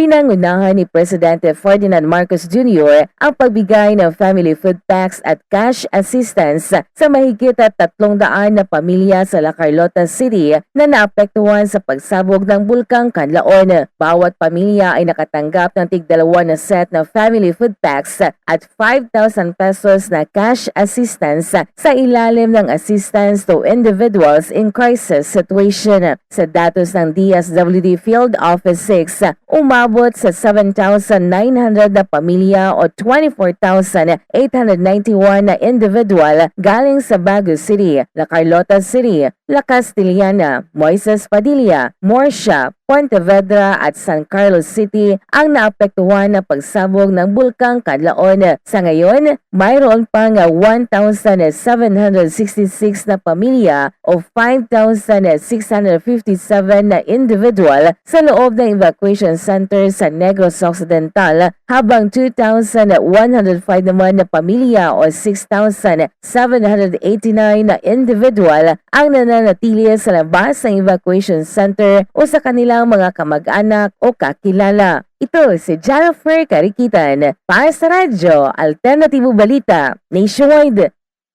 Pinangunahan ni Presidente Ferdinand Marcos Jr. ang pagbigay ng family food packs at cash assistance sa mahigit 300 na pamilya sa La Carlota City na naapektuhan sa pagsabog ng Bulkang Kanlaon. Bawat pamilya ay nakatanggap ng tig-2 na set ng family food packs at 5,000 pesos na cash assistance sa ilalim ng Assistance to Individuals in Crisis Situation. Sa datos ng DSWD Field Office 6, umabot sa 7,900 na pamilya o 24,891 na individual galing sa Baguio City, La Carlota City, La Castillana, Moises Padilla, Morsha, Pontevedra at San Carlos City ang naapektuhan ng pagsabog ng Bulkang Kanlaon. Sa ngayon, mayroon pang 1,766 na pamilya o 5,657 na individual sa loob ng evacuation center sa Negros Occidental, habang 2,105 naman na pamilya o 6,789 na individual ang nananatili sa labas ng evacuation center o sa kanilang mga kamag-anak o kakilala. Ito si Jennifer Cariquitan para sa Radyo Alternatibo Balita Nationwide.